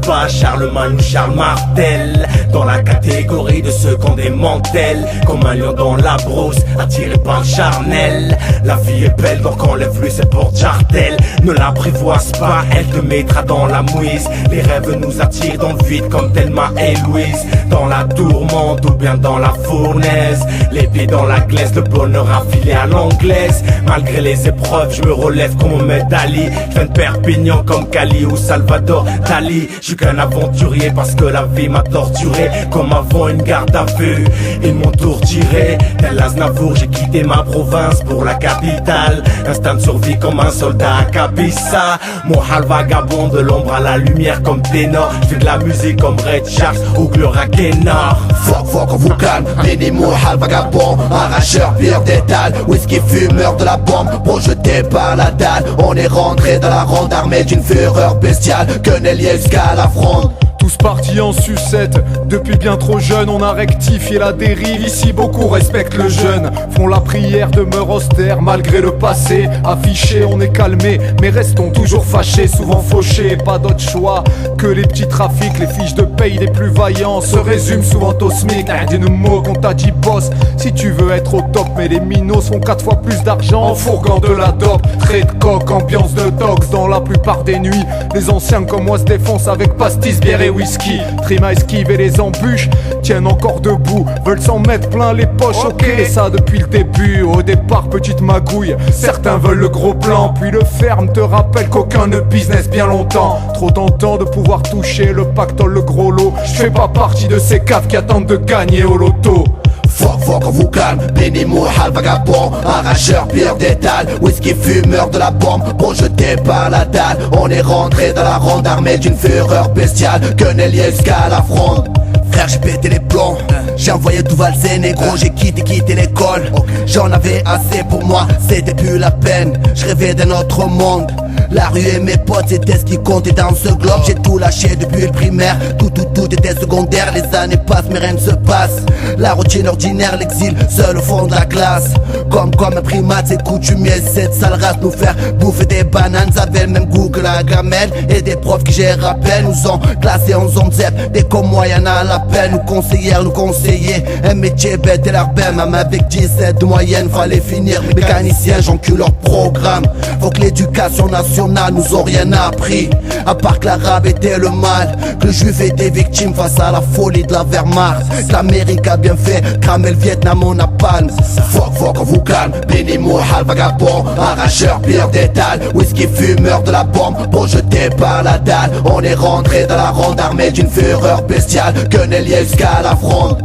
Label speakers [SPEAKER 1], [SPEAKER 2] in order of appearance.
[SPEAKER 1] pas Charlemagne ou Charles Martel. Dans la catégorie de ceux qu'on démantèle, comme un lion dans la brousse, attiré par le charnel. La vie est belle donc enlève-lui ses portes jartelles. Ne l'apprivoise pas, elle te mettra dans la mouise. Les rêves nous attirent dans le vide comme Thelma et Louise. Dans la tourmente ou bien dans la fournaise, les pieds dans la glaise, le bonheur affilé à l'anglaise. Malgré les épreuves, je me relève comme Mohamed Ali. Je viens de Perpignan comme Cali ou Salvador Dali. Je suis qu'un aventurier parce que la vie m'a torturé. Comme avant une garde à vue, ils m'ont torturé. Tel Aznavour, j'ai quitté ma province pour la capitale. Instinct de survie comme un soldat à Kabissa. Mon hal vagabond de l'ombre à la lumière comme ténor. Je fais de la musique comme Red Sharks ou Gloria Gaynor.
[SPEAKER 2] Fuck on vous calme, Benimo, hal vagabond, arracheur, pire d'étal, whisky fumeur de la bombe, projeté par la dalle. On est rentré dans la ronde armée d'une fureur bestiale, quenellier jusqu'à la fronde.
[SPEAKER 3] Tous partis en sucette, depuis bien trop jeune on a rectifié la dérive. Ici beaucoup respectent le jeune, font la prière, demeurent austères malgré le passé. Affiché on est calmé, mais restons toujours fâchés, souvent fauchés. Pas d'autre choix que les petits trafics, les fiches de paye des plus vaillants se résument souvent au SMIC. Dis-nous mot qu'on t'a dit boss, si tu veux être au top. Mais les minots font 4 fois plus d'argent en fourguant de la dope. Trait de coque, ambiance de dogs dans la plupart des nuits. Les anciens comme moi se défoncent avec pastis, bière et whisky. Trim à esquiver les embûches, tiennent encore debout, veulent s'en mettre plein les poches. Ok, et ça depuis le début, au départ petite magouille. Certains veulent le gros plan, puis le ferme te rappelle qu'aucun ne business bien longtemps. Trop tentant de pouvoir toucher le pactole, le gros lot. Je fais pas partie de ces caves qui attendent de gagner au loto.
[SPEAKER 2] Fuck on vous calme, Benimo, hal vagabond, arracheur, pire d'étal, whisky fumeur de la bombe, projeté par la dalle. On est rentré dans la ronde armée d'une fureur bestiale, quenellier jusqu'à la fronde. Frère, j'ai pété les plombs, j'ai envoyé tout valser négro, j'ai quitté l'école. J'en avais assez pour moi, c'était plus la peine, je rêvais d'un autre monde. La rue et mes potes, c'était ce qui comptait dans ce globe. J'ai tout lâché depuis le primaire, tout était secondaire. Les années passent mais rien ne se passe. La routine ordinaire, l'exil, seul au fond de la classe. Comme un primate, c'est coutumier, cette sale race nous faire bouffer des bananes avaient le même goût que la gamelle. Et des profs qui j'ai rappelé nous ont classés en zone ZEP. Des comme moi y'en a la peine, nous conseillères, nous conseiller. Un métier bête et l'arbème, même avec 17 de moyenne, fallait finir mécanicien, j'encule leur programme. Faut que l'éducation nationale nous ont rien appris, à part que l'arabe était le mal, que le juif était victime face à la folie de la Wehrmacht. L'Amérique a bien fait cramer le Vietnam au napalm. Fuck on vous calme, Benimo, hal vagabond, arracheur, pire d'étal, whisky fumeur de la bombe, projeté par la dalle. On est rentré dans la ronde armée d'une fureur bestiale, quenellier jusqu'à la fronde.